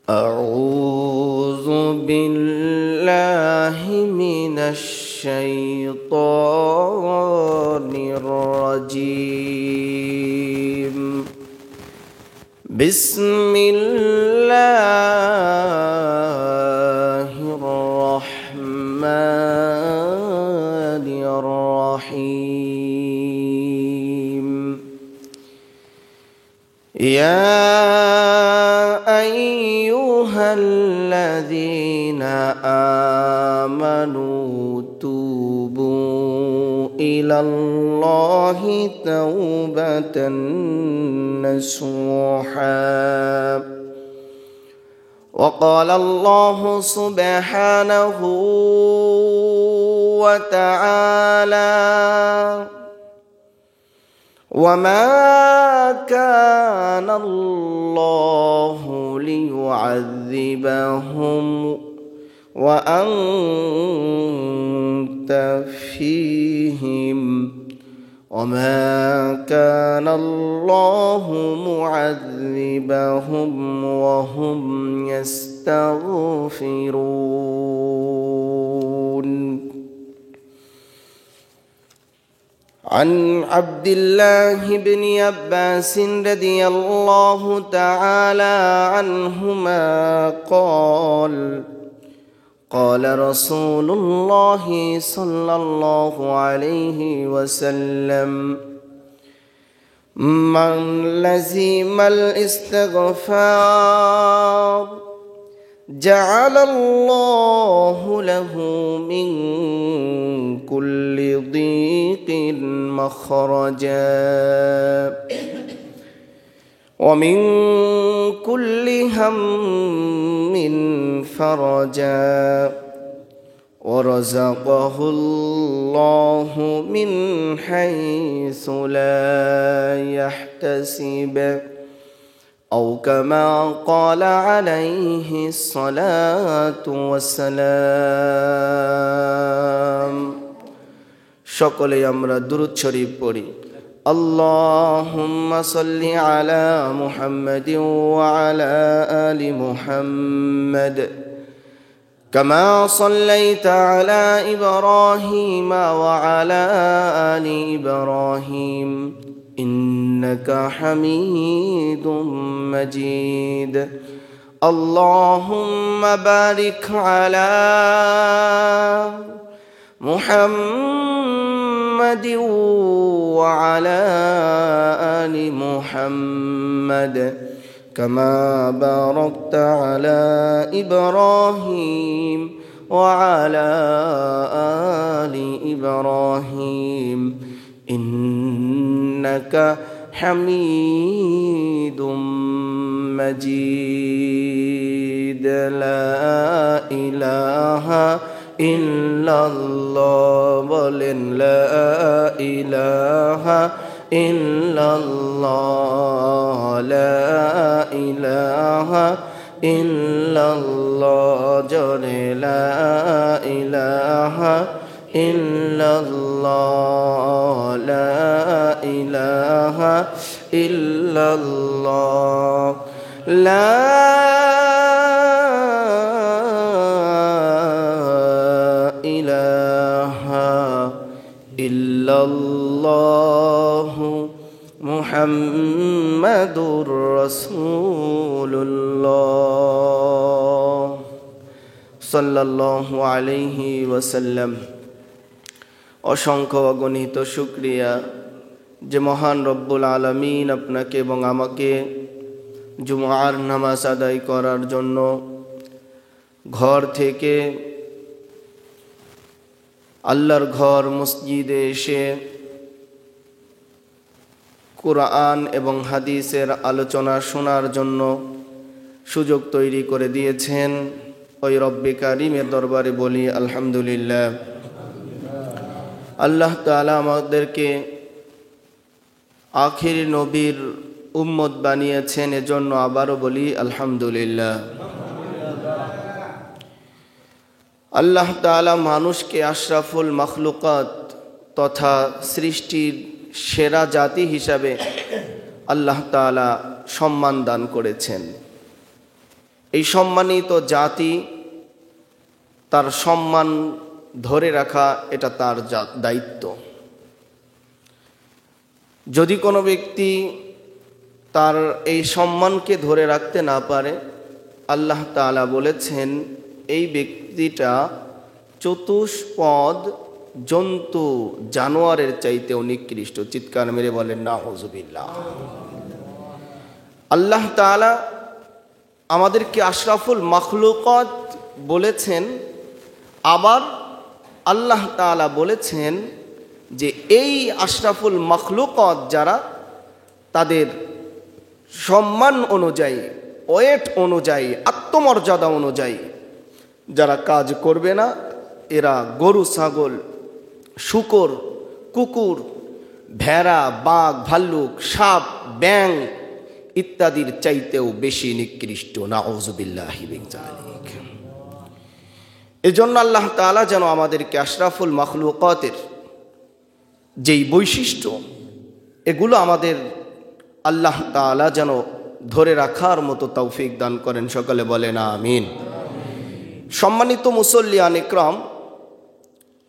أعوذ بالله من الشيطان الرجيم. بسم الله الرحمن الرحيم. يا أيها الذين آمنوا توبوا إلى الله توبة نصوحا. وقال الله سبحانه وتعالى: وما كان الله ليعذبهم وأنت فيهم وما كان الله معذبهم وهم يستغفرون. عن عبد الله بن عباس رضي الله تعالى عنهما قال: قال رسول الله صلى الله عليه وسلم: من لزم الاستغفار جعل الله له من كل ضيق مخرجا ومن كل هم فرجا ورزقه الله من حيث لا يحتسب، أو كما قال عليه الصلاة والسلام। সকলে আমরা দুরূদ শরীফ পড়ি। اللهم صل على محمد وعلى آل محمد كما صليت على إبراهيم وعلى آل إبراهيم إنك حميد مجيد. اللهم بارك على محمد وعلى آل محمد كما باركت على إبراهيم وعلى آل إبراهيم إنك حميد مجيد. لا إله إلا الله بولن لا إله إلا الله لا إله إلا الله جل لا إله إلا الله لا إله إلا الله لا إله إلا الله محمد رسول الله صلى الله عليه وسلم। অসংখ্য অগণিত শুকরিয়া যে মহান রব্বুল আলামিন আপনাকে এবং আমাকে জুমআর নামাজ আদায় করার জন্য ঘর থেকে আল্লাহর ঘর মসজিদে এসে কুরআন এবং হাদিসের আলোচনা শোনার জন্য সুযোগ তৈরি করে দিয়েছেন। ওই রব্বে কারিমের দরবারে বলি আলহামদুলিল্লাহ। আল্লাহ তাআলা আমাদেরকে আখির নবীর উম্মত বানিয়েছেন, এজন্য আবারও বলি আলহামদুলিল্লাহ। আল্লাহ তাআলা মানুষকে আশরাফুল মাখলুকাত তথা সৃষ্টির সেরা জাতি হিসাবে আল্লাহ তাআলা সম্মান দান করেছেন। এই সম্মানিত জাতি, তার সম্মান ধরে রাখা এটা তার দায়িত্ব। যদি কোনো ব্যক্তি তার এই সম্মানকে ধরে রাখতে না পারে, আল্লাহ তাআলা বলেছেন এই ব্যক্তিটা চতুষ্পদ জন্তু জানোয়ারের চাইতেও নিকৃষ্ট। চিৎকার মেরে বলেন নাউযুবিল্লাহ। আল্লাহ তাআলা আমাদেরকে আশরাফুল মাখলুকাত বলেছেন, আবার আল্লাহ তাআলা বলেছেন যে এই আশরাফুল মাখলুকাত যারা, তাদের সম্মান অনুযায়ী, ওয়েট অনুযায়ী, আত্মমর্যাদা অনুযায়ী যারা কাজ করবে না, এরা গরু, ছাগল, শূকর, কুকুর, ভেড়া, বাঘ, ভাল্লুক, সাপ, ব্যাঙ ইত্যাদির চাইতেও বেশি নিকৃষ্ট। নাউযুবিল্লাহি মিন যালিক। এজন্য আল্লাহ তাআলা যেন আমাদেরকে আশরাফুল মাখলুকাতের যেই বৈশিষ্ট্য, এগুলো আমাদের আল্লাহ তাআলা যেন ধরে রাখার মতো তৌফিক দান করেন। সকলে বলেন আমিন। সম্মানিত মুসল্লিয়ান ইকরাম,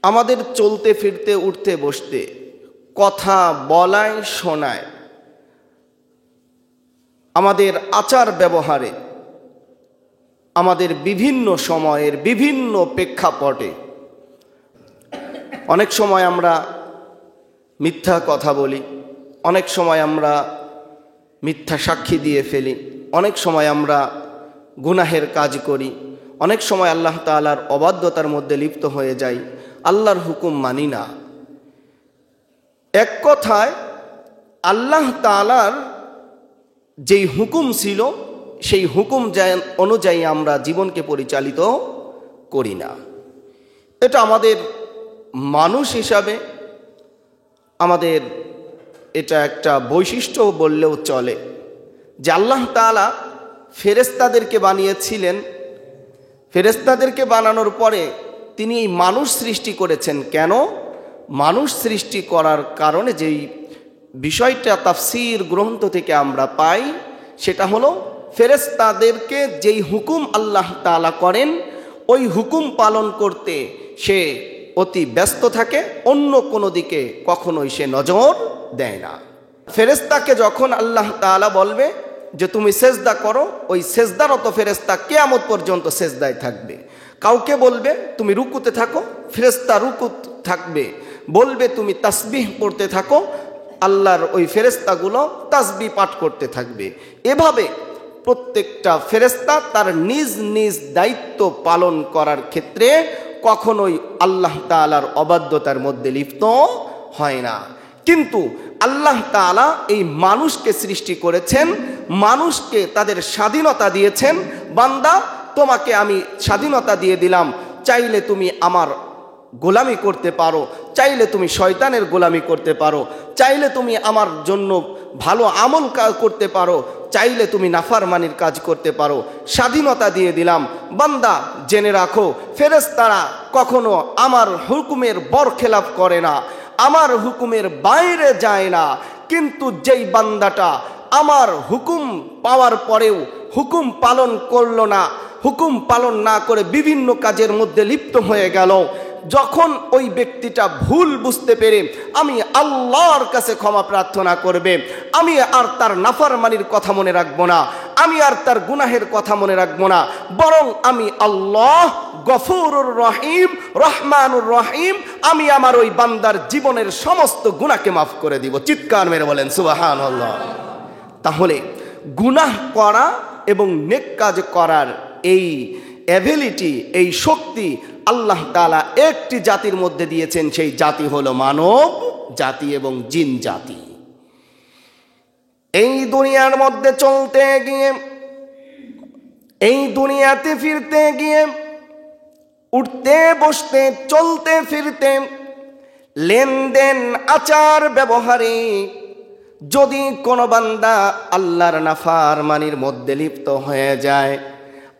আমাদের চলতে ফিরতে, উঠতে বসতে, কথা বলায় শোনায়, আমাদের আচার ব্যবহারে, আমাদের বিভিন্ন সময়ের বিভিন্ন প্রেক্ষাপটে অনেক সময় আমরা মিথ্যা কথা বলি, অনেক সময় আমরা মিথ্যা সাক্ষী দিয়ে ফেলি, অনেক সময় আমরা গুনাহের কাজ করি, অনেক সময় আল্লাহ তাআলার অবাধ্যতার মধ্যে লিপ্ত হয়ে যাই, আল্লাহর হুকুম মানি না। এক কথায় আল্লাহ তাআলার যেই হুকুম ছিল সেই হুকুম অনুযায়ী আমরা জীবনকে পরিচালিত করি না। এটা আমাদের মানুষ হিসাবে আমাদের এটা একটা বৈশিষ্ট্য বললেও চলে, যে আল্লাহ তাআলা ফেরেশতাদেরকে বানিয়েছিলেন। ফেরেশতাদেরকে বানানোর পরে তিনি এই মানুষ সৃষ্টি করেছেন। কেন? মানুষ সৃষ্টি করার কারণে যেই বিষয়টা তাফসীর গ্রন্থ থেকে আমরা পাই, সেটা হলো ফেরেশতাদেরকে যেই হুকুম আল্লাহ তাআলা করেন, ওই হুকুম পালন করতে সে অতি ব্যস্ত থাকে, অন্য কোনো দিকে কখনোই সে নজর দেয় না। ফেরেশতাকে যখন আল্লাহ তাআলা বলবে যে তুমি সেজদা করো, ওই সেজদারত ফেরেশতা কিয়ামত পর্যন্ত সেজদায় থাকবে। কাউকে বলবে তুমি রুকুতে থাকো, ফেরেশতা রুকুত থাকবে। বলবে তুমি তাসবিহ পড়তে থাকো, আল্লাহর ওই ফেরেশতাগুলো তাসবিহ পাঠ করতে থাকবে। এভাবে প্রত্যেকটা ফেরেশতা তার নিজ নিজ দায়িত্ব পালন করার ক্ষেত্রে কখনোই আল্লাহ তাআলার অবাধ্যতার মধ্যে লিপ্ত হয় না। কিন্তু আল্লাহ তাআলা এই মানুষকে সৃষ্টি করেছেন, মানুষকে তাদের স্বাধীনতা দিয়েছেন। বান্দা, তোমাকে আমি স্বাধীনতা দিয়ে দিলাম, চাইলে তুমি আমার গোলামি করতে পারো, চাইলে তুমি শয়তানের গোলামি করতে পারো, চাইলে তুমি আমার জন্য ভালো আমল করতে পারো, চাইলে তুমি নাফরমানির কাজ করতে পারো। স্বাধীনতা দিয়ে দিলাম। বান্দা, জেনে রাখো, ফেরেশতারা কখনো আমার হুকুমের বরখেলাপ করে না, আমার হুকুমের বাইরে যায় না। কিন্তু যেই বান্দাটা আমার হুকুম পাওয়ার পরেও হুকুম পালন করলো না, হুকুম পালন না করে বিভিন্ন কাজের মধ্যে লিপ্ত হয়ে গেল, যখন ওই ব্যক্তিটা ভুল বুঝতে পেরে আমি আল্লাহর কাছে ক্ষমা প্রার্থনা করবে, আমি আর তার নাফরমানির কথা মনে রাখবো না, আমি আর তার গুনাহের কথা মনে রাখবো না, বরং আমি আল্লাহ গফুরুর রহিম, রহমানুর রহিম, আমি আমার ওই বান্দার জীবনের সমস্ত গুনাহকে মাফ করে দিব। চিৎকার মেরে বলেন সুবহানাল্লাহ। তাহলে গুনাহ করা এবং নেক কাজ করার এই অ্যাবিলিটি, এই শক্তি আল্লাহ তাআলা একটি জাতির মধ্যে দিয়েছেন, সেই জাতি হলো মানব জাতি এবং জিন জাতি। এই দুনিয়ার মধ্যে চলতে গিয়ে, এই দুনিয়াতে ফিরতে গিয়ে, উঠতে বসতে, চলতে ফিরতে, লেনদেন আচার ব্যবহারে যদি কোনো বান্দা আল্লাহর নাফরমানির মধ্যে লিপ্ত হয়ে যায়,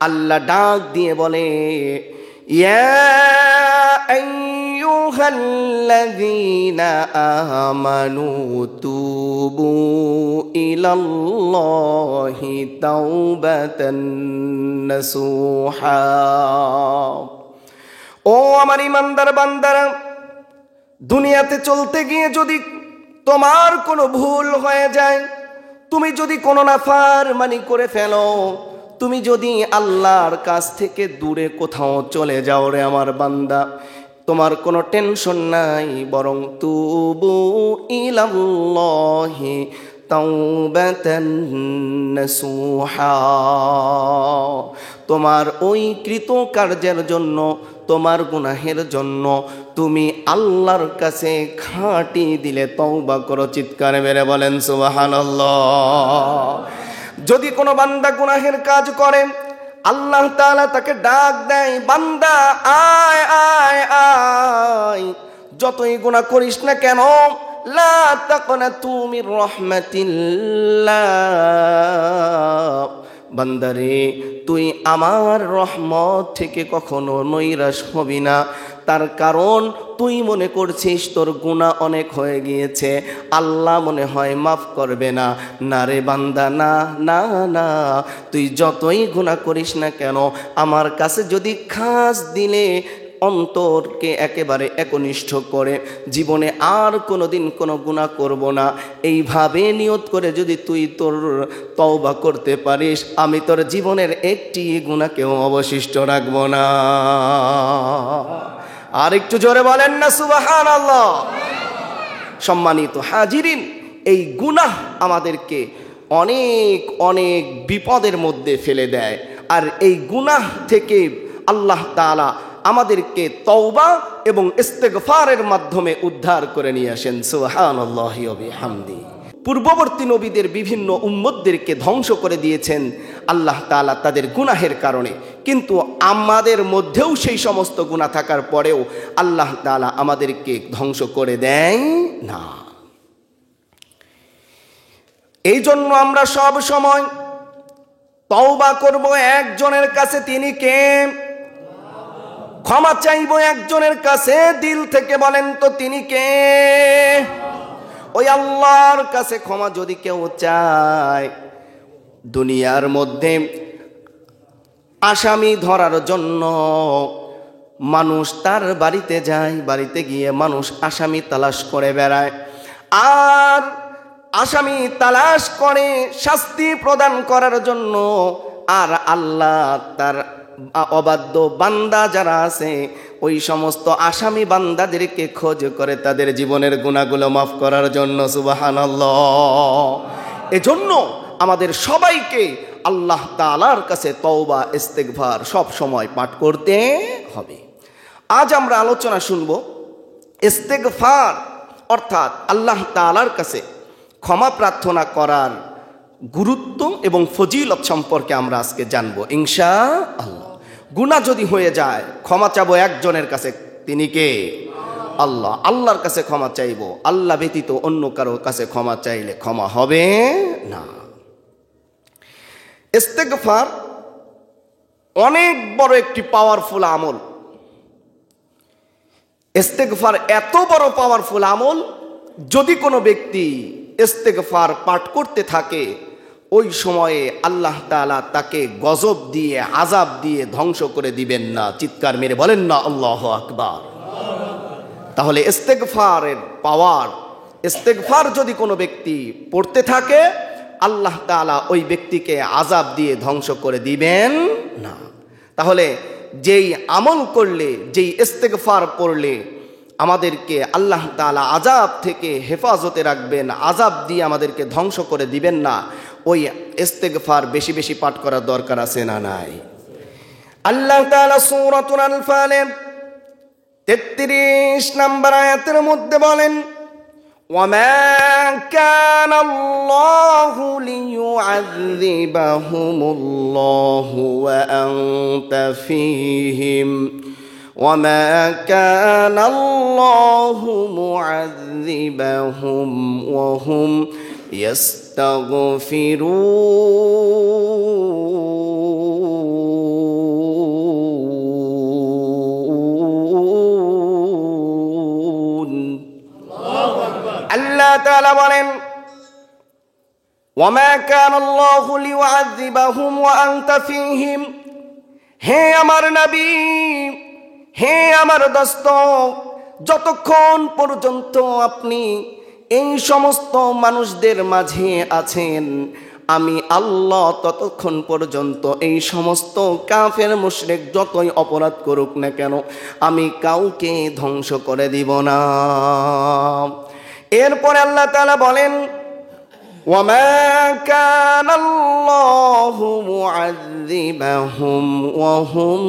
আল্লাহ ডাক দিয়ে বলে, ইয়া আইয়ুহাল্লাযীনা আমানু তুবু ইলাল্লাহি তাওবাতান নাসুহা। ও আমার ঈমানদার বান্দারা, দুনিয়াতে চলতে গিয়ে যদি তোমার কোনো ভুল হয়ে যায়, তুমি যদি কোনো নাফরমানি করে ফেলো, তুমি যদি আল্লাহর কাছ থেকে দূরে কোথাও চলে যাও রে আমার বান্দা, তোমার কোনো টেনশন নাই, বরং তুবু ইলাল্লাহি তাওবাতান নাসুহা। তোমার ওই কৃতকার্যের জন্য, তোমার গুনাহের জন্য তুমি আল্লাহর কাছে খাঁটি দিলে তওবা করো। চিৎকার মেরে বলেন সুবহানাল্লাহ। যদি কোনো বান্দা গুনাহের কাজ করে, আল্লাহ তাআলা তাকে ডাক দেয়, বান্দা আয় আয় আয়, যতই গুনাহ করিস না কেন, লা তাকনাতু মির রাহমাতিল্লাহ, বান্দারে তুই আমার রহমত থেকে কখনো নৈরাশ হবি না। তার কারণ তুই মনে করছিস তোর গুনাহ অনেক হয়ে গিয়েছে, আল্লাহ মনে হয় মাফ করবে না। না রে বান্দা, না না না, তুই যতই গুনাহ করিস না কেন, আমার কাছে যদি খাস দিলে অন্তরকে একেবারে একনিষ্ঠ করে জীবনে আর কোনোদিন কোনো গুনাহ করব না, এইভাবে নিয়ত করে যদি তুই তোর তওবা করতে পারিস, আমি তোর জীবনের একটি গুনাহকেও অবশিষ্ট রাখব না। আর একটু জোরে বলেন না সুবহানাল্লাহ। সম্মানিত হাজিরিন, এই গুনাহ আমাদেরকে অনেক অনেক বিপদের মধ্যে ফেলে দেয়, আর এই গুনাহ থেকে আল্লাহ তাআলা আমাদেরকে তওবা এবং ইস্তেগফারের মাধ্যমে উদ্ধার করে নিয়ে আসেন। সুবহানাল্লাহি ওয়া বিহামদি। পূর্ববর্তী নবীদের বিভিন্ন উম্মতদেরকে ধ্বংস করে দিয়েছেন আল্লাহ তাআলা তাদের গুনাহের কারণে, কিন্তু আমাদের মধ্যেও সেই সমস্ত গুনাহ থাকার পরেও আল্লাহ তাআলা আমাদেরকে ধ্বংস করে দেয় না। এই জন্য আমরা সব সময় তওবা করব একজনের কাছে, তিনি কে? ক্ষমা চাইব একজনের কাছে, দিল থেকে বলেন তো তিনি কে? ওই আল্লাহর কাছে ক্ষমা যদি কেউ চায়। দুনিয়ার মধ্যে আসামি ধরার জন্য মানুষ তার বাড়িতে যায়, বাড়িতে গিয়ে মানুষ আসামি তালাশ করে বেড়ায়, আর আসামি তালাশ করে শাস্তি প্রদান করার জন্য। আর আল্লাহ তার অবাধ্য বান্দা যারা আছে, ওই সমস্ত আসামি বান্দাদেরকে খোঁজ করে তাদের জীবনের গুনাহগুলো মাফ করার জন্য। সুবহানাল্লাহ। এজন্য আমাদের সবাইকে আল্লাহ তাআলার কাছে তওবা ইস্তেগফার সব সময় পাঠ করতে হবে। আজ আমরা আলোচনা শুনব ইস্তেগফার অর্থাৎ আল্লাহ তাআলার কাছে ক্ষমা প্রার্থনা করার গুরুত্ব এবং ফজিলত সম্পর্কে আমরা আজকে জানবো ইনশাআল্লাহ। গুনাহ যদি হয়ে যায়, ক্ষমা চাবো একজনের কাছে, তিনি কে? আল্লাহ। আল্লাহর কাছে ক্ষমা চাইব, আল্লাহ ব্যতীত অন্য কারো কাছে ক্ষমা চাইলে ক্ষমা হবে না। ইস্তেগফার অনেক বড় একটি পাওয়ারফুল আমল। ইস্তেগফার এত বড় পাওয়ারফুল আমল, যদি কোনো ব্যক্তি ইস্তেগফার পাঠ করতে থাকে, ওই সময়ে আল্লাহ তাআলা তাকে গজব দিয়ে, আযাব দিয়ে ধ্বংস করে দিবেন না। চিৎকার মেরে বলেন না আল্লাহু আকবার। তাহলে ইস্তেগফারের পাওয়ার, ইস্তেগফার যদি কোনো ব্যক্তি পড়তে থাকে, আল্লাহ তাআলা ওই ব্যক্তিকে আযাব দিয়ে ধ্বংস করে দিবেন না। তাহলে যেই আমল করলে, যেই ইস্তেগফার পড়লে আমাদেরকে আল্লাহ তাআলা আযাব থেকে হেফাজতে রাখবেন, আযাব দিয়ে আমাদেরকে ধ্বংস করে দিবেন না, ওই ইস্তেগফার বেশি বেশি পাঠ করার দরকার আছে না নাই? আল্লাহ তাআলা সূরাতুল আনফালে 33 নম্বর আয়াতের মধ্যে বলেন, ওয়ামা কানাল্লাহু লিয়ুযযিবাহুমুল্লাহু ওয়া আনতা ফীহিম ওয়ামা কানাল্লাহু মুযযিবাহুম ওয়া হুম ইস্তাগফিরুন। তাআলা বলেন, ওয়ামা কানাল্লাহু লিউআযিবাহুম ওয়া আনতা ফীহিম। হে আমার নবী, হে আমার দোস্ত, যতক্ষণ পর্যন্ত আপনি এই সমস্ত মানুষদের মাঝে আছেন, আমি আল্লাহ ততক্ষণ পর্যন্ত এই সমস্ত কাফের মুশরিক যতই অপরাধ করুক না কেন, আমি কাউকে ধ্বংস করে দিব না। এরপরে আল্লাহ তাআলা বলেন, ওয়ামা কানাল্লাহু মুআযিবাহুম ওয়া হুম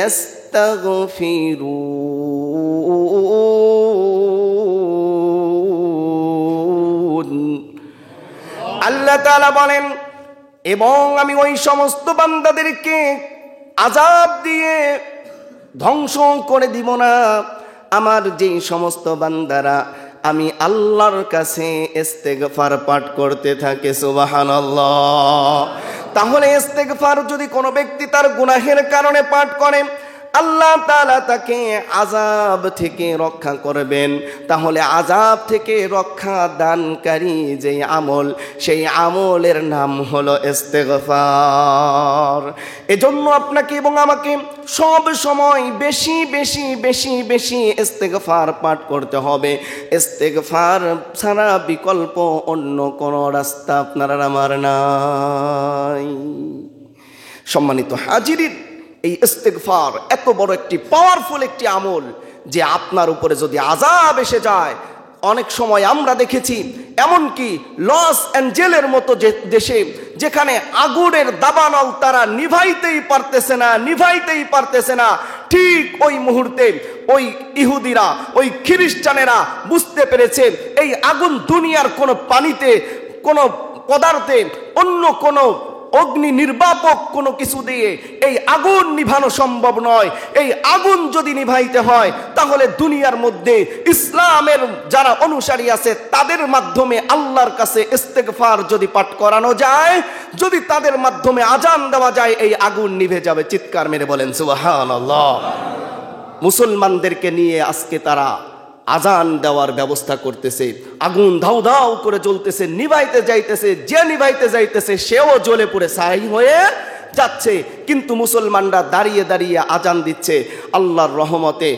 ইস্তাগফিরুন। আল্লাহ তাআলা বলেন, এবং আমি ওই সমস্ত বান্দাদেরকে আযাব দিয়ে ধ্বংস করে দিব না, আমার যেই সমস্ত বান্দারা আমি আল্লাহর কাছে ইস্তেগফার পাঠ করতে থাকে। সুবহানাল্লাহ। তাহলে ইস্তেগফার যদি কোনো ব্যক্তি তার গুনাহের কারণে পাঠ করে, আল্লাহ তাআলা তাকে আযাব থেকে রক্ষা করবেন। তাহলে আযাব থেকে রক্ষা দানকারী যেই আমল, সেই আমলের নাম হলো ইস্তেগফার। এজন্য আপনাকে এবং আমাকে সব সময় বেশি বেশি বেশি বেশি ইস্তেগফার পাঠ করতে হবে। ইস্তেগফার ছাড়া বিকল্প অন্য কোনো রাস্তা আপনার আর আমার নাই। সম্মানিত হাজিরিন, এই ইস্তেগফার এত বড় একটি পাওয়ারফুল একটি আমল যে আপনার উপরে যদি আযাব এসে যায়, অনেক সময় আমরা দেখেছি এমনকি লস অ্যাঞ্জেলের মতো যে দেশে, যেখানে আগুনের দাবানল তারা নিভাইতেই পারতেছে না, ঠিক ওই মুহূর্তে ওই ইহুদিরা, ওই খ্রিস্টানেরা বুঝতে পেরেছে এই আগুন দুনিয়ার কোনো পানিতে, কোনো পদার্থে, অন্য কোনো অগ্নি নির্বাপক কোনো কিছু দিয়ে এই আগুন নিভানো সম্ভব নয়। এই আগুন যদি নিভাইতে হয়, তাহলে দুনিয়ার মধ্যে ইসলামের যারা অনুসারী আছে তাদের মাধ্যমে আল্লাহর কাছে ইস্তেগফার যদি পাঠ করানো যায়, যদি তাদের মাধ্যমে আজান দেওয়া যায়, এই আগুন নিভে যাবে। চিৎকার মেরে বলেন সুবহানাল্লাহ। মুসলমানদেরকে নিয়ে আজকে তারা আজান দেওয়ার ব্যবস্থা করতেছে, আগুন ধাউ ধাউ করে জ্বলতেছে, নিভাইতে যাইতেছে, যে নিভাইতে যাইতেছে সেও জ্বলে পড়ে ছাই হয়ে যাচ্ছে। কিন্তু মুসলমানরা দাঁড়িয়ে দাঁড়িয়ে আজান দিচ্ছে। আল্লাহর রহমতে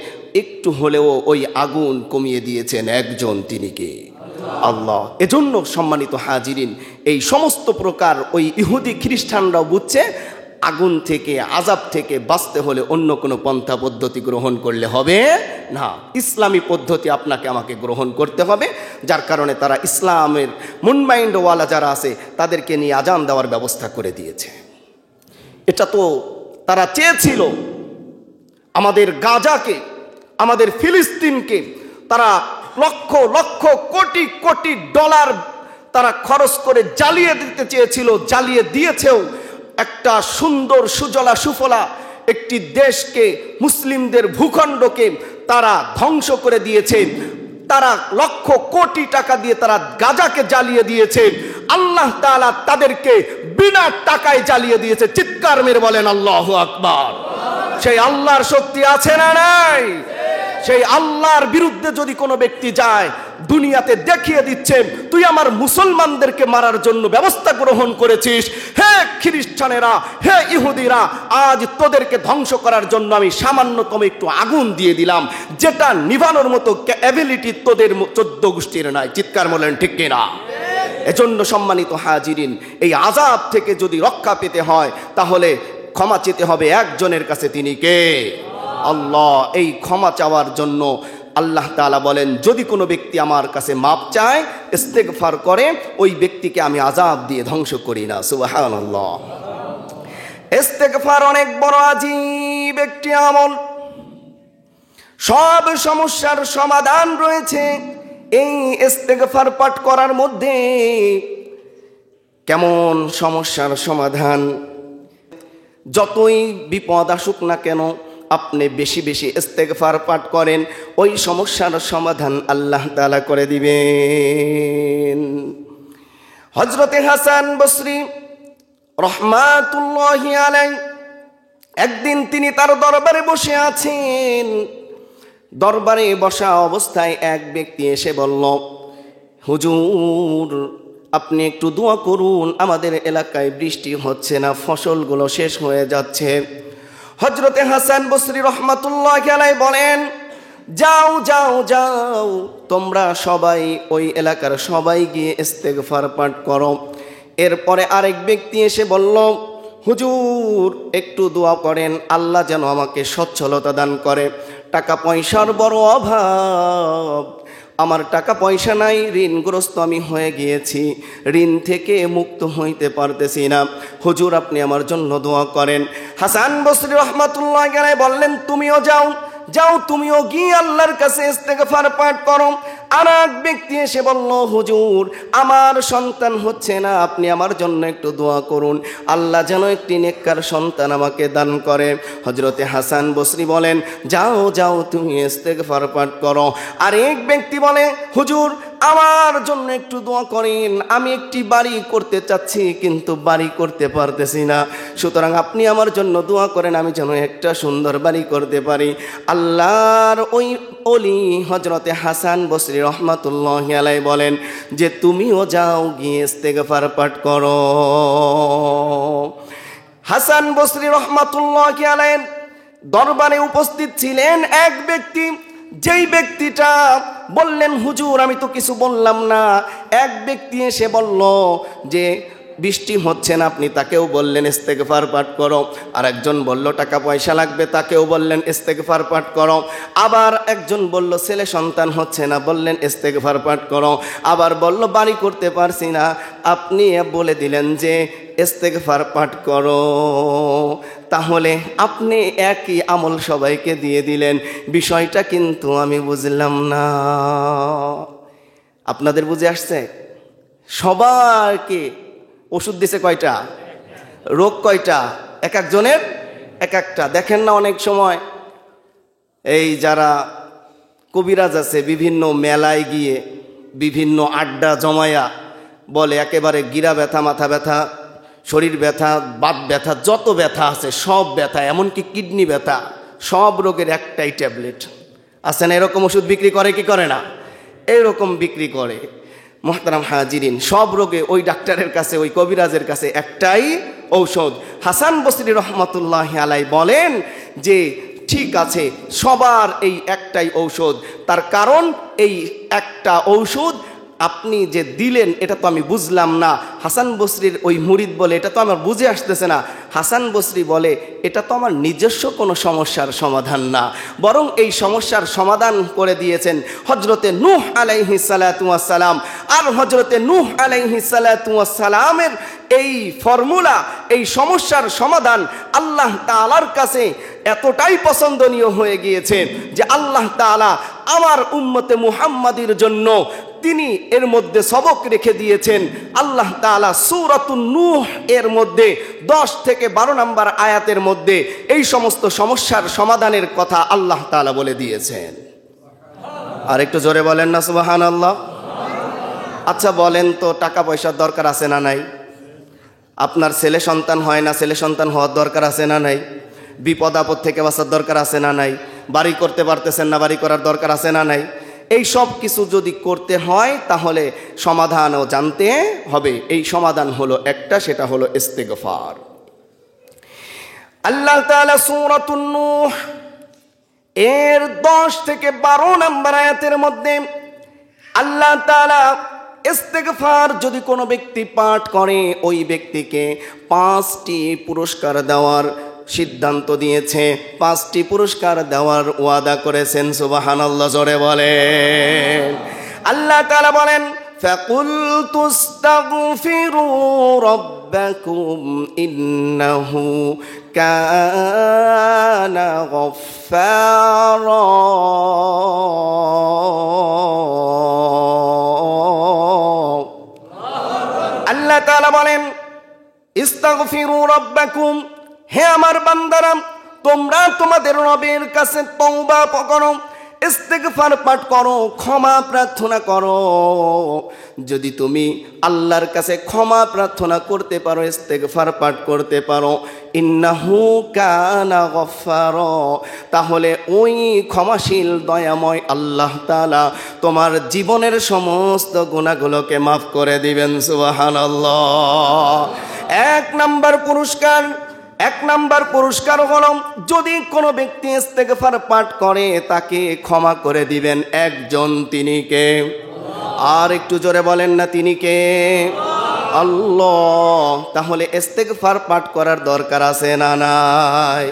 একটু হলেও ওই আগুন কমিয়ে দিয়েছেন একজন, তিনি কে? আল্লাহ। এজন্য সম্মানিত হাজিরিন, এই সমস্ত প্রকার ওই ইহুদি খ্রিস্টানরাও বুঝছে আগুন থেকে, আযাব থেকে বাঁচতে হলে অন্য কোনো পন্থা পদ্ধতি গ্রহণ করলে হবে না, ইসলামী পদ্ধতি আপনাকে আমাকে গ্রহণ করতে হবে। যার কারণে তারা ইসলামের মুনমাইন্ডওয়ালা যারা আছে তাদেরকে নিয়ে আজান দেওয়ার ব্যবস্থা করে দিয়েছে। এটা তো তারা চেয়েছিল আমাদের গাজাকে, আমাদের ফিলিস্তিনকে তারা লক্ষ লক্ষ কোটি কোটি ডলার তারা খরচ করে জ্বালিয়ে দিতে চেয়েছিল, জ্বালিয়ে দিয়েছেও। একটা সুন্দর সুজলা সুফলা একটি দেশকে, মুসলিমদের ভূখণ্ডকে তারা ধ্বংস করে দিয়েছে। তারা লক্ষ কোটি টাকা দিয়ে তারা গাজাকে জ্বালিয়ে দিয়েছে। আল্লাহ তাআলা তাদেরকে বিনা টাকায় জ্বালিয়ে দিয়েছে। চিৎকার মেরে বলেন আল্লাহু আকবার। সেই আল্লাহর শক্তি আছে না নাই? সেই আল্লাহর বিরুদ্ধে যদি কোনো ব্যক্তি যায়, দুনিয়াতে দেখিয়ে দিচ্ছেন তুই আমার মুসলমানদেরকে মারার জন্য ব্যবস্থা গ্রহণ করেছিস। হে খ্রিস্টানেরা, হে ইহুদিরা, আজ তোদেরকে ধ্বংস করার জন্য আমি সামান্যতম একটু আগুন দিয়ে দিলাম, যেটা নিভানোর মতো অ্যাবিলিটি তোদের 14 গোষ্ঠীর নাই। চিৎকার বলেন ঠিক কিনা? এজন্য সম্মানিত হাজিরিন, এই আযাব থেকে যদি রক্ষা পেতে হয়, তাহলে ক্ষমা চেতে হবে একজনের কাছে, তিনি কে? আল্লাহ। এই ক্ষমা চাওয়ার জন্য আল্লাহ তাআলা বলেন, যদি কোনো ব্যক্তি আমার কাছে মাপ চায়, ইস্তেগফার করে, ওই ব্যক্তিকে আমি আযাব দিয়ে ধ্বংস করি না। সুবহানাল্লাহ। ইস্তেগফার অনেক বড় আজীব একটি আমল। সব সমস্যার সমাধান রয়েছে এই ইস্তেগফার পাঠ করার মধ্যে। কেমন সমস্যার সমাধান? যতই বিপদ আসুক না কেন, আপনি বেশি বেশি ইস্তেগফার পাঠ করেন, ওই সমস্যার সমাধান আল্লাহ তাআলা করে দিবেন। হযরতে হাসান বসরি রহমাতুল্লাহি আলাইহি, একদিন তিনি তার দরবারে বসে আছেন। দরবারে বসা অবস্থায় এক ব্যক্তি এসে বলল, হুজুর আপনি একটু দোয়া করুন, আমাদের এলাকায় বৃষ্টি হচ্ছে না, ফসলগুলো শেষ হয়ে যাচ্ছে। হযরতে হাসান বসরি রহমাতুল্লাহি আলাইহি বলেন, যাও যাও যাও, তোমরা সবাই ওই এলাকার সবাই গিয়ে ইস্তেগফার পাঠ করো। এরপরে আরেক ব্যক্তি এসে বলল, হুজুর একটু দোয়া করেন, আল্লাহ যেন আমাকে সচ্ছলতা দান করে, টাকা পয়সার বড় অভাব, আমার টাকা পয়সা নাই, ঋণগ্রস্ত আমি হয়ে গিয়েছি, ঋণ থেকে মুক্ত হইতে পারতেছি না, হুজুর আপনি আমার জন্য দোয়া করেন। হাসান বসরি রহমাতুল্লাহি আলাইহি বললেন, তুমিও যাও যাও, তুমিও গিয়ে আল্লাহর কাছে ইস্তেগফার পাঠ করো। আর এক ব্যক্তি এসে বলল, হুজুর আমার সন্তান হচ্ছে না, আপনি আমার জন্য একটু দোয়া করুন, আল্লাহ যেন একটি নেককার সন্তান আমাকে দান করে। হযরতে হাসান বসরি বলেন, যাও যাও তুমি ইস্তেগফার পাঠ করো। আর এক ব্যক্তি বলে, হুজুর আমার জন্য একটু দোয়া করেন, আমি একটি বাড়ি করতে চাচ্ছি কিন্তু বাড়ি করতে পারতেছি না, সুতরাং আপনি আমার জন্য দোয়া করেন, আমি যেন একটা সুন্দর বাড়ি করতে পারি। আল্লাহর ওই ওলি হযরতে হাসান বসরি রহমাতুল্লাহি আলাইহি বলেন যে তুমিও যাও গিয়ে ইস্তেগফার পাঠ করো। হাসান বসরি রহমাতুল্লাহি আলাইহি দরবারে উপস্থিত ছিলেন এক ব্যক্তি, যেই ব্যক্তিটা বললেন, হুজুর আমি তো কিছু বললাম না। এক ব্যক্তি এসে বলল যে বৃষ্টি হচ্ছে না, আপনি তাকেও বললেন ইস্তেগফার পাঠ করো। আর একজন বলল টাকা পয়সা লাগবে, তাকেও বললেন ইস্তেগফার পাঠ করো। আবার একজন বলল ছেলে সন্তান হচ্ছে না, বললেন ইস্তেগফার পাঠ করো। আবার বলল বাড়ি করতে পারছি না, আপনি বলে দিলেন যে ইস্তেগফার পাঠ করো। তাহলে আপনি একই আমল সবাইকে দিয়ে দিলেন, বিষয়টা কিন্তু আমি বুঝলাম না। আপনাদের বুঝে আসছে? সবাইকে ওষুধ দিছে কয়টা, রোগ কয়টা, এক একজনের এক একটা। দেখেন না অনেক সময় এই যারা কবিরাজ আছে বিভিন্ন মেলায় গিয়ে বিভিন্ন আড্ডা জমায়া বলে একেবারে গিরা ব্যথা, মাথা ব্যথা, শরীর ব্যথা, বাত ব্যথা, যত ব্যথা আছে সব ব্যথা, এমনকি কিডনি ব্যথা, সব রোগের একটাই ট্যাবলেট আছে না? এরকম ওষুধ বিক্রি করে কি করে না? এইরকম বিক্রি করে। মোহতারাম হাজিরিন, সব রোগে ওই ডাক্তারের কাছে, ওই কবিরাজের কাছে একটাই ঔষধ। হাসান বসরি রহমতুল্লাহি আলাইহি বলেন যে ঠিক আছে, সবার এই একটাই ঔষধ, তার কারণ এই একটা ঔষধ আপনি যে দিলেন এটা তো আমি বুঝলাম না। হাসান বসরির ওই মুরিদ বলে এটা তো আমার বুঝে আসতেছে না। হাসান বসরি বলে এটা তো আমার নিজস্ব কোনো সমস্যার সমাধান না, বরং এই সমস্যার সমাধান করে দিয়েছেন হযরতে নূহ আলাইহিস সালাতু ওয়াস সালাম। আর হযরতে নূহ আলাইহিস সালাতু ওয়াস সালামের এই ফর্মুলা, এই সমস্যার সমাধান আল্লাহ তাআলার কাছে এতটাই পছন্দনীয় হয়ে গিয়েছে যে আল্লাহ তাআলা আমার উম্মতে মুহাম্মাদির জন্য তিনি এর মধ্যে সবক রেখে দিয়েছেন। আল্লাহ তাআলা সূরাতুন নূহ এর মধ্যে 10 থেকে 12 নম্বর আয়াতের মধ্যে এই সমস্ত সমস্যার সমাধানের কথা আল্লাহ তাআলা বলে দিয়েছেন। আর একটু জোরে বলেন না সুবহানাল্লাহ। আচ্ছা বলেন তো, টাকা পয়সার দরকার আছে না নাই? আপনার ছেলে সন্তান হয় না, ছেলে সন্তান হওয়ার দরকার আছে না নাই? বিপদ আপদ থেকে বাঁচার দরকার আছে না নাই? বাড়ি করতে পারতেছেন না, বাড়ি করার দরকার আছে না নাই? এই সব কিছু যদি করতে হয় তাহলে সমাধানও জানতে হবে। এই সমাধান হলো একটা, সেটা হলো ইস্তেগফার। আল্লাহ তাআলা সূরাতুন নূহ এর 10 থেকে 12 নম্বর আয়াতের মধ্যে আল্লাহ তাআলা ইস্তেগফার যদি কোনো ব্যক্তি পাঠ করে ওই ব্যক্তিকে 5টি পুরস্কার দেওয়ার সিদ্ধান্ত দিয়েছে, 5টি পুরস্কার দেওয়ার ওয়াদা করেছেন। সুবহানাল্লাহ, জোরে বলেন। আল্লাহ তাআলা বলেন ফাকুলতু আস্তাগফিরু রাব্বাকুম ইন্নাহু কানা গফফারা। আল্লাহ তাআলা বলেন ইস্তাগফিরু রাব্বাকুম, হে আমার বান্দারা তোমরা তোমাদের রবের কাছে তওবা করো, ইস্তেগফার পাঠ করো, ক্ষমা প্রার্থনা করো। যদি তুমি আল্লাহর কাছে ক্ষমা প্রার্থনা করতে পারো, ইস্তেগফার পাঠ করতে পারো, ইন্নাহু কানা গফফারা, তাহলে ওই ক্ষমাশীল দয়াময় আল্লাহ তাআলা তোমার জীবনের সমস্ত গুনাহগুলোকে মাফ করে দিবেন। সুবহানাল্লাহ। এক নাম্বার পুরস্কার হলো, যদি কোনো ব্যক্তি ইস্তেগফার পাঠ করে তাকে ক্ষমা করে দিবেন একজন, তিনি কে? আর একটু জোরে বলেন না, তিনি কে? আল্লাহ। তাহলে ইস্তেগফার পাঠ করার দরকার আছে না নাই?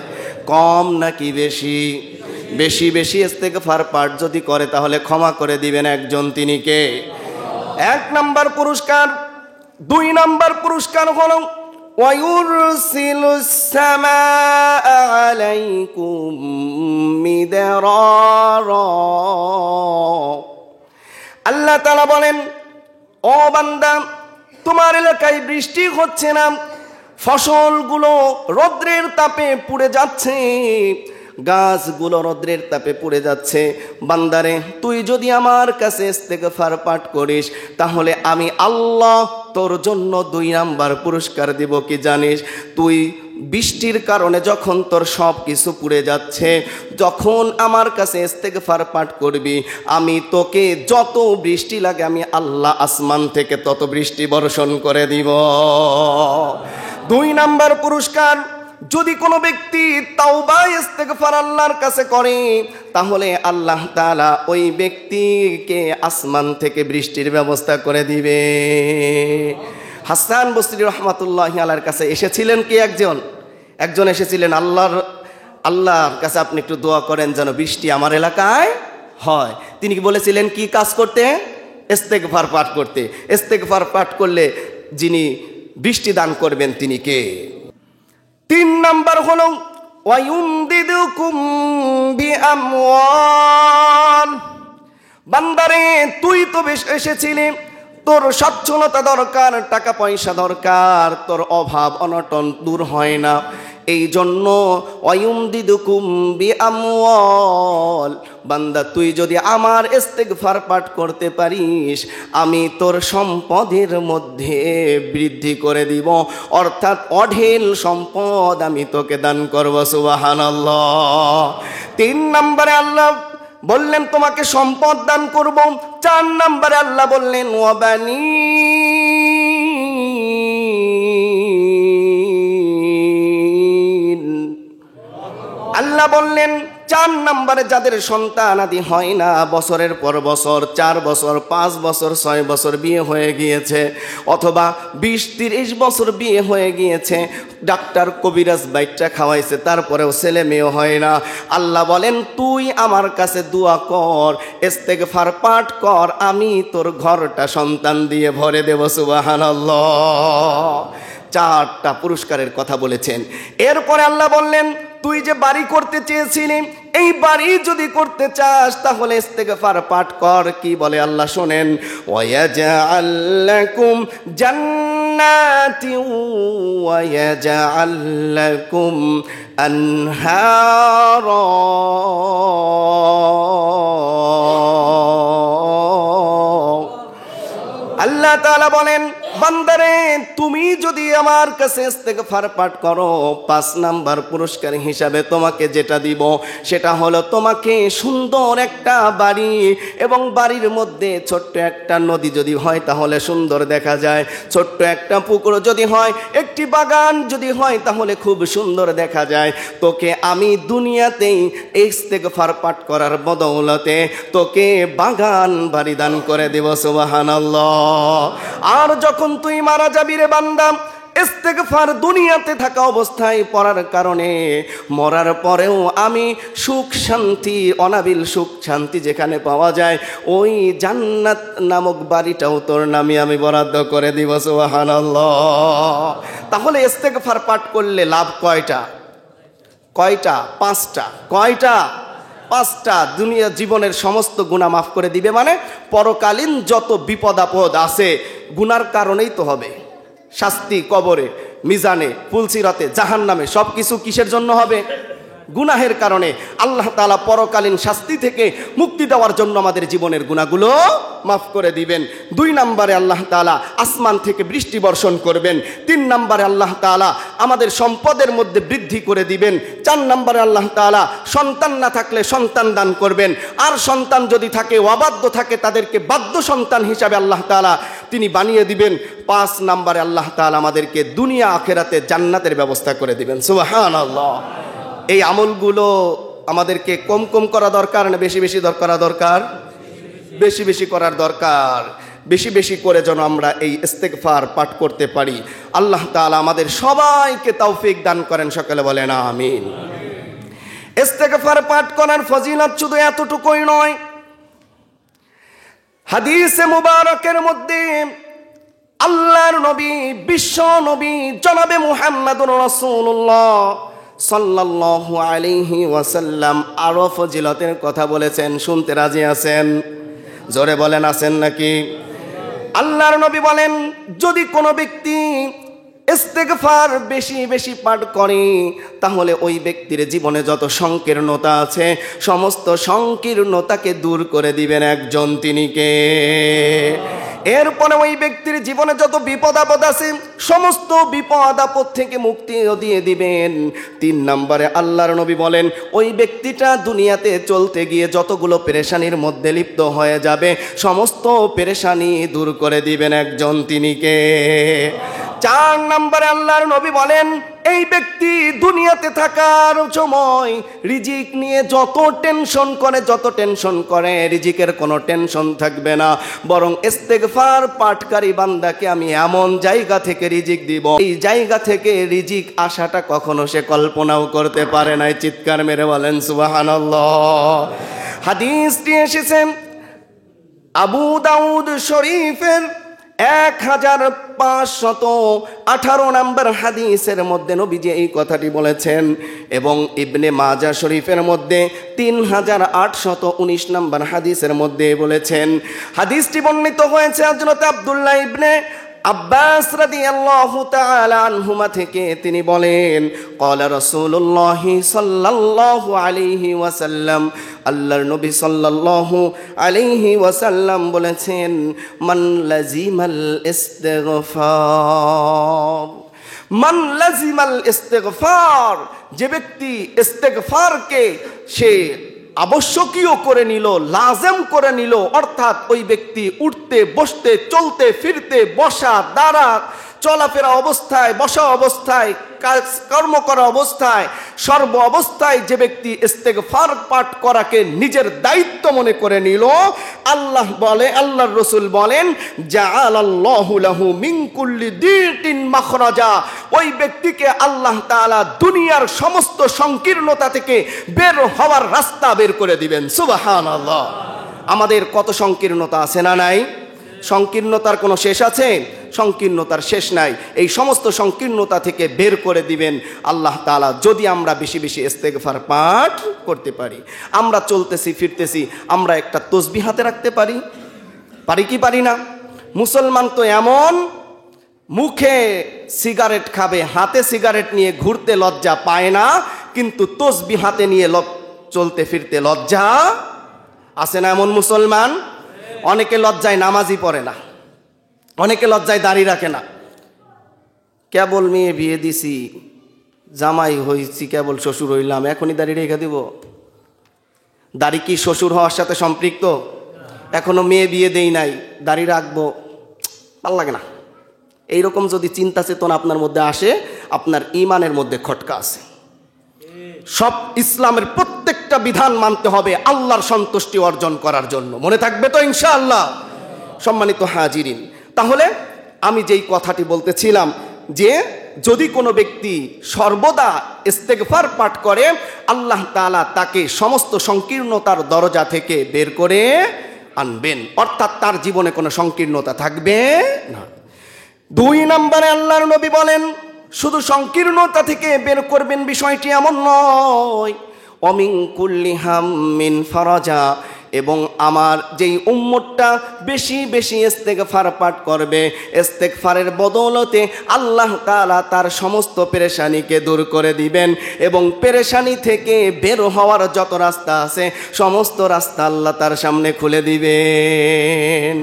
কম নাকি বেশি? বেশি বেশি ইস্তেগফার পাঠ যদি করে তাহলে ক্ষমা করে দিবেন একজন, তিনি কে? এক নাম্বার পুরস্কার। দুই নাম্বার পুরস্কার হলো, ওয়ায়ুরসিলুস সামাআ আলাইকুম মিদরারা। আল্লাহ তাআলা বলেন, ও বান্দা, তোমার এলাকায় বৃষ্টি হচ্ছে না, ফসলগুলো রৌদ্রের তাপে পুড়ে যাচ্ছে, গাছগুলো রৌদ্রের তাপে পুড়ে যাচ্ছে। বান্দারে, তুই যদি আমার কাছে ইস্তেগফার পাঠ করিস তাহলে আমি আল্লাহ তোর জন্য 2 নাম্বার পুরস্কার দিব। কি জানিস? তুই বৃষ্টির কারণে যখন তোর সব কিছু পুড়ে যাচ্ছে, যখন আমার কাছে ইস্তেগফার পাঠ করবি, আমি তোকে যত বৃষ্টি লাগে আমি আল্লাহ আসমান থেকে তত বৃষ্টি বর্ষণ করে দিব। 2 নাম্বার পুরস্কার, যদি কোনো ব্যক্তি তাওবা ইস্তেগফার আল্লাহর কাছে করে তাহলে আল্লাহ তাআলা ওই ব্যক্তিকে আসমান থেকে বৃষ্টির ব্যবস্থা করে দিবে। হাসান বসরি রাহমাতুল্লাহি আলাইহির কাছে এসেছিলেন কি একজন এসেছিলেন, আল্লাহর কাছে আপনি একটু দোয়া করেন যেন বৃষ্টি আমার এলাকায় হয়। তিনি কি বলেছিলেন? কি কাজ করতে? ইস্তেগফার পাঠ করতে। ইস্তেগফার পাঠ করলে যিনি বৃষ্টি দান করবেন তিনি কে? 3 নাম্বার হলো, ওয়ায়ুমদিদুকুম বিআমওয়াল। বান্দারে, তুই তো বেশ এসেছিলি, তোর সচ্ছলতা দরকার, টাকা পয়সা দরকার, তোর অভাব অনটন দূর হয় না, এই জন্য ওয়ায়ুমদিদুকুম বিআমওয়াল। বান্দা, তুই যদি আমার ইস্তেগফার পাঠ করতে পারিস, আমি তোর সম্পদের মধ্যে বৃদ্ধি করে দিব, অর্থাৎ অঢেল সম্পদ আমি তোকে দান করব। সুবহানাল্লাহ। 3 নম্বরে আল্লাহ বললেন তোমাকে সম্পদ দান করব। 4 নম্বরে আল্লাহ বললেন ওয়াবানি। আল্লাহ বললেন 4 নম্বরে যাদের সন্তান আদি হয় না, বছরের পর বছর, 4 বছর, 5 বছর, 6 বছর বিয়ে হয়ে গিয়েছে, অথবা 20-30 বছর বিয়ে হয়ে গিয়েছে, ডাক্তার কবিরাজ বাইটটা খাওয়াইছে, তারপরেও ছেলে মেয়ে হয় না, আল্লাহ বলেন তুই আমার কাছে দোয়া কর, ইস্তেগফার পাঠ কর, আমি তোর ঘরটা সন্তান দিয়ে ভরে দেব। সুবহানাল্লাহ। 4টা পুরস্কারের কথা বলেছেন। এরপরে আল্লাহ বললেন তুই যে বাড়ি করতে চেয়েছিলি, এই বাড়ি যদি করতে চাস তাহলে ইস্তেগফার পাঠ কর। কি বলে আল্লাহ শোনেন, ওয়ায়াজআল লাকুম জান্নাতি ওয়ায়াজআল লাকুম আনহারা। আল্লাহ তাআলা বলেন বান্দারে তুমি যদি আমার কাছে ইস্তেগফার পাঠ করো, 5 নাম্বার পুরস্কার হিসাবে তোমাকে যেটা দিব সেটা হলো তোমাকে সুন্দর একটা বাড়ি, এবং বাড়ির মধ্যে ছোট্ট একটা নদী যদি হয় তাহলে সুন্দর দেখা যায়, ছোট্ট একটা পুকুর যদি হয়, একটি বাগান যদি হয় তাহলে খুব সুন্দর দেখা যায়। তোকে আমি দুনিয়াতেই ইস্তেগফার পাঠ করার বদৌলতে তোকে বাগান বাড়ি দান করে দেব। সুবহানাল্লাহ। আর যখন তুই মারা যাবি রে বান্দা, ইস্তেগফার দুনিয়াতে থাকা অবস্থায় পড়ার কারণে মরার পরেও আমি সুখ শান্তি, অনাবিল সুখ শান্তি যেখানে পাওয়া যায়, ওই জান্নাত নামক বাড়িটাও তোর নামে আমি বরাদ্দ করে দিব। সুবহানাল্লাহ। তাহলে ইস্তেগফার পাঠ করলে লাভ কয়টা? 5টা। কয়টা? 5টা। দুনিয়া জীবনের সমস্ত গুনাহ মাফ করে দিবে, মানে পরকালীন যত বিপদ আপদ আছে গুনার কারণেই তো হবে। শাস্তি কবরে, মিজানে, ফুলসিরাতে, জাহান্নামে, সব কিছু কিসের জন্য হবে? গুনাহের কারণে আল্লাহ তাআলা পরকালীন শাস্তি থেকে মুক্তি দেওয়ার জন্য আমাদের জীবনের গুনাহগুলো মাফ করে দিবেন। 2 নম্বরে আল্লাহ তাআলা আসমান থেকে বৃষ্টি বর্ষণ করবেন। 3 নম্বরে আল্লাহ তাআলা আমাদের সম্পদের মধ্যে বৃদ্ধি করে দিবেন। 4 নম্বরে আল্লাহ তাআলা সন্তান না থাকলে সন্তান দান করবেন, আর সন্তান যদি থাকে অবাধ্য থাকে তাদেরকে বাধ্য সন্তান হিসাবে আল্লাহ তাআলা তিনি বানিয়ে দিবেন। 5 নম্বরে আল্লাহ তাআলা আমাদেরকে দুনিয়া আখিরাতে জান্নাতের ব্যবস্থা করে দিবেন। সুবহানাল্লাহ। এই আমলগুলো আমাদেরকে কম কম করা দরকার না বেশি বেশি করা দরকার? বেশি বেশি করার দরকার। বেশি বেশি করে যেন আমরা এই ইস্তেগফার পাঠ করতে পারি। আল্লাহ তাআলা আমাদের সবাইকে তৌফিক দান করেন, সকলে বলেন আমিন। ইস্তেগফার পাঠ করার ফজিলত শুধু এতটুকুই নয়, হাদিসে মুবারকের মধ্যে আল্লাহর নবী, বিশ্ব নবী জনাবে মুহাম্মদুর রাসূলুল্লাহ সাল্লাল্লাহু আলাইহি ওয়াসাল্লাম আরো ফজিলতের কথা বলেছেন। শুনতে রাজি আছেন? জোরে বলেন আছেন নাকি? আল্লাহর নবী বলেন, যদি কোনো ব্যক্তি ইস্তেগফার বেশি বেশি পাঠ করে তাহলে ওই ব্যক্তির জীবনে যত সংকীর্ণতা আছে সমস্ত সংকীর্ণতাকে দূর করে দিবেন একজন, তিনি কে? এরপরে ওই ব্যক্তির জীবনে যত বিপদ আপদ আছে সমস্ত বিপদ আপদ থেকে মুক্তিও দিয়ে দিবেন। 3 নম্বরে আল্লাহর নবী বলেন, ওই ব্যক্তিটা দুনিয়াতে চলতে গিয়ে যতগুলো পেরেশানির মধ্যে লিপ্ত হয়ে যাবে সমস্ত পেরেশানি দূর করে দিবেন একজন, তিনি কে? 4 নম্বরে আল্লাহর নবী বলেন, এই ব্যক্তি দুনিয়াতে থাকার সময় রিজিক নিয়ে যত টেনশন করে রিজিকের কোনো টেনশন থাকবে না, বরং ইস্তেগফার পাঠকারী বান্দাকে আমি এমন জায়গা থেকে রিজিক দিব, এই জায়গা থেকে রিজিক আসাটা কখনো সে কল্পনাও করতে পারে নাই। চিৎকার মেরে বলেন সুবহানাল্লাহ। হাদিসটি এসেছে আবু দাউদ শরীফের 1518 নম্বর হাদিসের মধ্যে নবীজি এই কথাটি বলেছেন, এবং ইবনে মাজাহ শরীফের মধ্যে 3819 নম্বর হাদিসের মধ্যে বলেছেন। হাদিসটি বর্ণিত হয়েছে হযরত আব্দুল্লাহ ইবনে আব্বাস রাদিয়াল্লাহু তাআলা আনহুমা থেকে। তিনি বলেন, ক্বালা রাসূলুল্লাহ সাল্লাল্লাহু আলাইহি ওয়াসাল্লাম, আল্লাহর নবী সাল্লাল্লাহু আলাইহি ওয়াসাল্লাম বলেছেন, মান লাজিমাল ইস্তিগফার, যে ব্যক্তি ইস্তিগফারকে সে আবশ্যকীয় করে নিল, লাজেম করে নিল, অর্থাৎ ওই ব্যক্তি উঠতে বসতে চলতে ফিরতে বসা দাঁড়া চলাফেরা অবস্থায় বসা অবস্থায় কর্ম করা অবস্থায় সর্ব অবস্থায় যে ব্যক্তি ইস্তেগফার পাঠ করাকে নিজের দায়িত্ব মনে করে নিল, আল্লাহর রাসূল বলেন, জাআলাল্লাহু লাহু মিন কুল্লি দিকিন মাখরাজা, ওই ব্যক্তিকে আল্লাহ তাআলা দুনিয়ার সমস্ত সংকীর্ণতা থেকে বের হওয়ার রাস্তা বের করে দিবেন। সুবহানাল্লাহ। আমাদের কত সংকীর্ণতা আছে না নাই? সংকীর্ণতার কোনো শেষ আছে? সংকীর্ণতার শেষ নাই। এই সমস্ত সংকীর্ণতা থেকে বের করে দিবেন আল্লাহ তাআলা যদি আমরা বেশি বেশি ইস্তেগফার পাঠ করতে পারি। আমরা চলতেছি ফিরতেছি, আমরা একটা তসবিহ হাতে রাখতে পারি কি পারি না? মুসলমান তো এমন, মুখে সিগারেট খাবে, হাতে সিগারেট নিয়ে ঘুরতে লজ্জা পায় না, কিন্তু তসবিহ হাতে নিয়ে চলতে ফিরতে লজ্জা আছে না এমন মুসলমান? অনেকে লজ্জায় নামাজই পড়ে না, অনেকে লজ্জায় দাড়ি রাখে না। কেবল মেয়ে বিয়ে দিছি, জামাই হয়েছি, কেবল শ্বশুর হইলাম, এখনই দাড়ি রেখে দিব? দাড়ি কি শ্বশুর হওয়ার সাথে সম্পৃক্ত? এখনো মেয়ে বিয়ে দেই নাই, দাড়ি রাখবো, ভাল লাগে না। এইরকম যদি চিন্তা চেতনা আপনার মধ্যে আসে, আপনার ঈমানের মধ্যে খটকা আছে। সব ইসলামের প্রত্যেকটা বিধান মানতে হবে আল্লাহর সন্তুষ্টি অর্জন করার জন্য। মনে থাকবে তো ইনশাআল্লাহ? সম্মানিত হাজিরিন, তাহলে আমি যেই কথাটি বলতেছিলাম যে যদি কোনো ব্যক্তি সর্বদা ইস্তেগফার পাঠ করে আল্লাহ তাআলা তাকে সমস্ত সংকীর্ণতার দরজা থেকে বের করে আনবেন, অর্থাৎ তার জীবনে কোনো সংকীর্ণতা থাকবে না। 2 নম্বরে আল্লাহর নবী বলেন, শুধু সংকীর্ণতা থেকে বের করবেন বিষয়টি এমন নয়, অমিন কুল্লি হাম্মিন ফারাজা, এবং আমার যেই উম্মতটা বেশি বেশি ইস্তেগফার পাঠ করবে, ইস্তেগফারের বদৌলতে আল্লাহ তাআলা তার সমস্ত পেরেশানিকে দূর করে দিবেন এবং পেরেশানি থেকে বের হওয়ার যত রাস্তা আছে সমস্ত রাস্তা আল্লাহ তার সামনে খুলে দিবেন।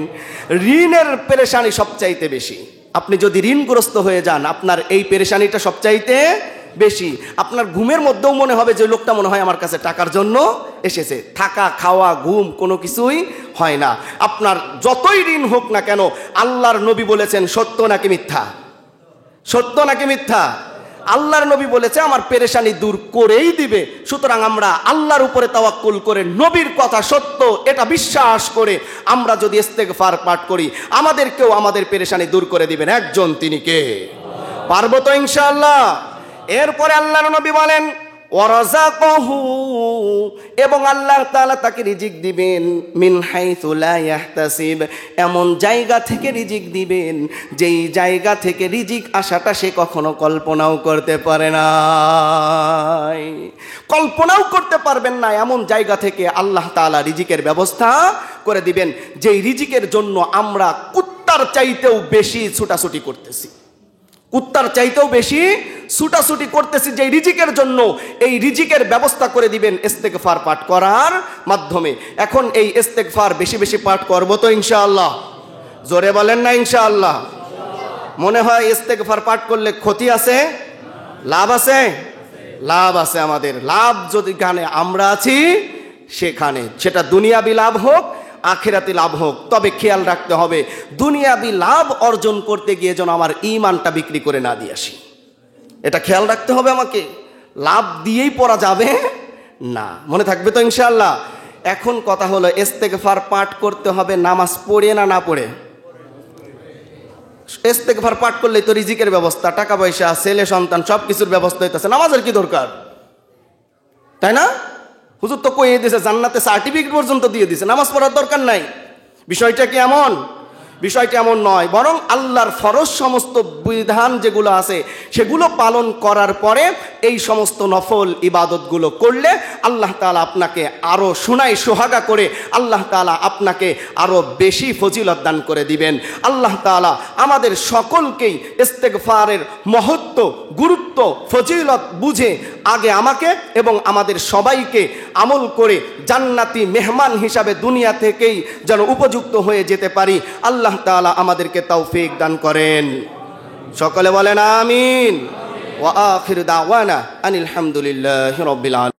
ঋণের পেরেশানি সবচাইতে বেশি। আপনি যদি ঋণগ্রস্ত হয়ে যান, আপনার এই পেরেশানিটা সবচাইতে বেশি। আপনার ঘুমের মধ্যেও মনে হবে যে লোকটা মনে হয় আমার কাছে টাকার জন্য এসেছে। থাকা, খাওয়া, ঘুম কোনো কিছুই হয় না। আপনার যতই ঋণ হোক না কেন, আল্লাহর নবী বলেছেন সত্য নাকি মিথ্যা? সত্য নাকি মিথ্যা? আল্লাহর নবী বলেছে আমার পেরেশানি দূর করেই দিবে। সুতরাং আমরা আল্লাহর উপরে তাওয়াক্কুল করে নবীর কথা সত্য এটা বিশ্বাস করে আমরা যদি ইস্তেগফার পাঠ করি, আমাদেরকেও আমাদের পেরেশানি দূর করে দিবেন একজন, তিনি কে? পারবো তো ইনশাআল্লাহ। এরপরে আল্লাহর নবী বলেন ওয়ারাযাকাহু, এবং আল্লাহ তাআলা তাকে রিজিক দিবেন মিন হাইসু লা ইয়াহতাসিব, এমন জায়গা থেকে রিজিক দিবেন যেই জায়গা থেকে রিজিক আসাটা সে কখনো কল্পনাও করতে পারে না, কল্পনাও করতে পারবেন না। এমন জায়গা থেকে আল্লাহ তাআলা রিজিকের ব্যবস্থা করে দিবেন যেই রিজিকের জন্য আমরা কুত্তার চাইতেও বেশি ছুটাছুটি করতেছি, কুত্তার চাইতেও বেশি ছুটাছুটি করতেছি যেই রিজিকের জন্য। এই রিজিকের ব্যবস্থা করে দিবেন ইস্তেগফার পাঠ করার মাধ্যমে। এখন এই ইস্তেগফার বেশি বেশি পাঠ করব তো ইনশাআল্লাহ? জোরে বলেন না ইনশাআল্লাহ? মনে হয় ইস্তেগফার পাঠ করলে ক্ষতি আছে, লাভ আছে? লাভ আছে। আমাদের লাভ যদি গানে আমরা আছি সেখানে, সেটা দুনিয়াবি লাভ হোক আখিরাতি লাভ হোক। তবে খেয়াল রাখতে হবে দুনিয়াবি লাভ অর্জন করতে গিয়ে যেন আমার ঈমানটা বিক্রি করে না দিয়ে আসি, এটা খেয়াল রাখতে হবে আমাকে। লাভ দিয়েই পড়া যাবে না, মনে থাকবে তো ইনশাআল্লাহ? এখন কথা হলো ইস্তেগফার পাঠ করতে হবে নামাজ পড়ে না না পড়ে? ইস্তেগফার পাঠ করলেই তো রিজিকের ব্যবস্থা, টাকা পয়সা, ছেলে সন্তান সব কিছুর ব্যবস্থা হইতেছে, নামাজের কি দরকার? তাই না? হুজুর তো কইয়ে দিয়েছে, জান্নাতে সার্টিফিকেট পর্যন্ত দিয়ে দিয়েছে, নামাজ পড়ার দরকার নাই। বিষয়টা কি এমন? বিষয়টা এমন নয়, বরং আল্লাহর ফরজ সমস্ত বিধান যেগুলো আছে সেগুলো পালন করার পরে এই সমস্ত নফল ইবাদতগুলো করলে আল্লাহ তাআলা আপনাকে আরও সোহাগা করে আল্লাহ তাআলা আপনাকে আরও বেশি ফজিলত দান করে দিবেন। আল্লাহ তাআলা আমাদের সকলকেই ইস্তেগফারের মহত্ব, গুরুত্ব, ফজিলত বুঝে আগে আমাকে এবং আমাদের সবাইকে আমল করে জান্নাতি মেহমান হিসাবে দুনিয়া থেকেই যেন উপযুক্ত হয়ে যেতে পারি, আল্লাহ তাআলা আমাদেরকে তৌফিক দান করেন। সকলে বলেন আমিন। ওয়া আখির দাওয়ানা আনিল হামদুলিল্লাহি রাব্বিল আলামিন।